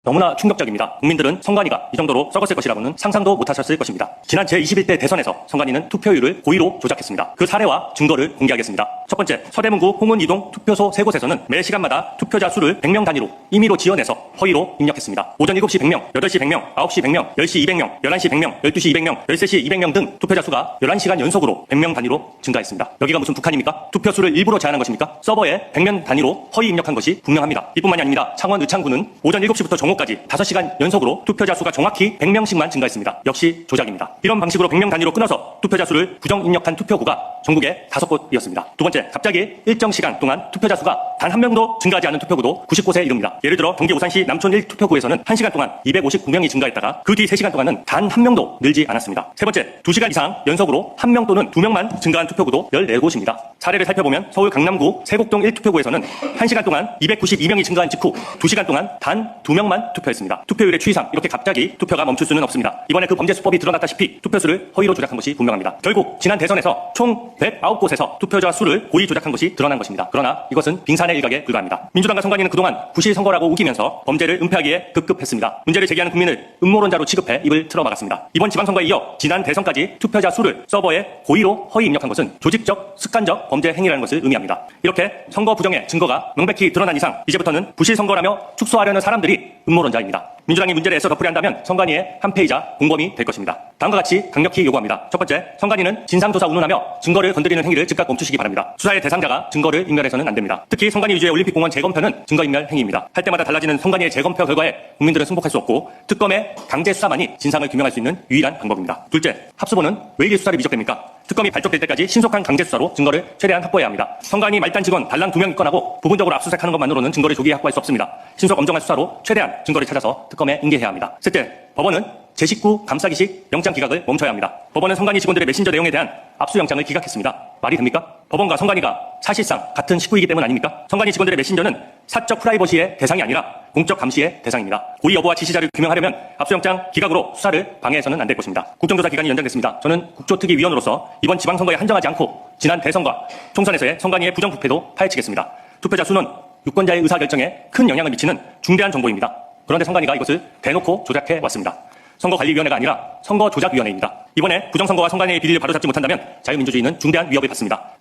너무나 충격적입니다. 국민들은 선관위가 이 정도로 썩었을 것이라고는 상상도 못하셨을 것입니다. 지난 제21대 대선에서 선관위는 투표율을 고의로 조작했습니다. 그 사례와 증거를 공개하겠습니다. 첫 번째, 서대문구 홍은이동 투표소 3곳에서는 매 시간마다 투표자 수를 100명 단위로 임의로 지어내서 허위로 입력했습니다. 오전 7시 100명, 8시 100명, 9시 100명, 10시 200명, 11시 100명, 12시 200명, 13시 200명 등 투표자 수가 11시간 연속으로 100명 단위로 증가했습니다. 여기가 무슨 북한입니까? 투표 수를 일부러 제한한 것입니까? 서버에 100명 단위로 허위 입력한 것이 분명합니다. 이뿐만이 아닙니다. 창원 의창구는 오전 7시부터 정오까지 5시간 연속으로 투표자 수가 정확히 100명씩만 증가했습니다. 역시 조작입니다. 이런 방식으로 100명 단위로 끊어서 투표자 수를 부정 입력한 투표구가 전국에 5곳이었습니다. 두 번째, 갑자기 일정 시간 동안 투표자 수가 단 한 명도 증가하지 않은 투표구도 90곳에 이릅니다. 예를 들어 경기 오산시 남촌 1투표구에서는 1시간 동안 259명이 증가했다가 그 뒤 3시간 동안은 단 한 명도 늘지 않았습니다. 세 번째, 2시간 이상 연속으로 1명 또는 2명만 증가한 투표구도 14곳입니다. 사례를 살펴보면 서울 강남구 세곡동 1투표구에서는 1시간 동안 292명이 증가한 직후 2시간 동안 단 2명만 투표했습니다. 투표율의 추이상 이렇게 갑자기 투표가 멈출 수는 없습니다. 이번에 그 범죄 수법이 드러났다시피 투표수를 허위로 조작한 것이 분명합니다. 결국 지난 대선에서 총 109곳에서 투표자 수를 고의 조작한 것이 드러난 것입니다. 그러나 이것은 빙산의 일각에 불과합니다. 민주당과 선관위는 그동안 구실 선거라고 우기면서 범죄를 은폐하기에 급급했습니다. 문제를 제기하는 국민을 음모론자로 취급해 입을 틀어막았습니다. 이번 지방선거에 이어 지난 대선까지 투표자 수를 서버에 고의로 허위 입력한 것은 조직적, 습관적 범죄 행위라는 것을 의미합니다. 이렇게 선거 부정의 증거가 명백히 드러난 이상 이제부터는 부실 선거라며 축소하려는 사람들이 음모론자입니다. 민주당이 문제를 애써 덮으려 한다면 선관위의 한패이자 공범이 될 것입니다. 다음과 같이 강력히 요구합니다. 첫 번째, 선관위는 진상조사 운운하며 증거를 건드리는 행위를 즉각 멈추시기 바랍니다. 수사의 대상자가 증거를 인멸해서는 안 됩니다. 특히 선관위 위주의 올림픽공원 재검표는 증거인멸 행위입니다. 할 때마다 달라지는 선관위의 재검표 결과에 국민들은 승복할 수 없고 특검의 강제 수사만이 진상을 규명할 수 있는 유일한 방법입니다. 둘째, 합수본은 왜 이리 수사를 미적됩니까? 특검이 발족될 때까지 신속한 강제 수사로 증거를 최대한 확보해야 합니다. 선관위 말단 직원 달랑 2명 입건하고 부분적으로 압수수색하는 것만으로는 증거를 조기에 확보할 수 없습니다. 신속 엄정한 수사로 최대한 증거를 찾아서 특검에 인계해야 합니다. 셋째, 법원은 제19 감싸기식 영장 기각을 멈춰야 합니다. 법원은 선관위 직원들의 메신저 내용에 대한 압수영장을 기각했습니다. 말이 됩니까? 법원과 선관위가 사실상 같은 식구이기 때문 아닙니까? 선관위 직원들의 메신저는 사적 프라이버시의 대상이 아니라 공적 감시의 대상입니다. 고의 여부와 지시자를 규명하려면 압수영장 기각으로 수사를 방해해서는 안 될 것입니다. 국정조사 기간이 연장됐습니다. 저는 국조특위위원으로서 이번 지방선거에 한정하지 않고 지난 대선과 총선에서의 선관위의 부정부패도 파헤치겠습니다. 투표자 수는 유권자의 의사결정에 큰 영향을 미치는 중대한 정보입니다. 그런데 선관위가 이것을 대놓고 조작해 왔습니다. 선거관리위원회가 아니라 선거조작위원회입니다. 이번에 부정선거와 선관위의 비리를 바로잡지 못한다면 자유민주주의는 중대한 위협을 받습니다.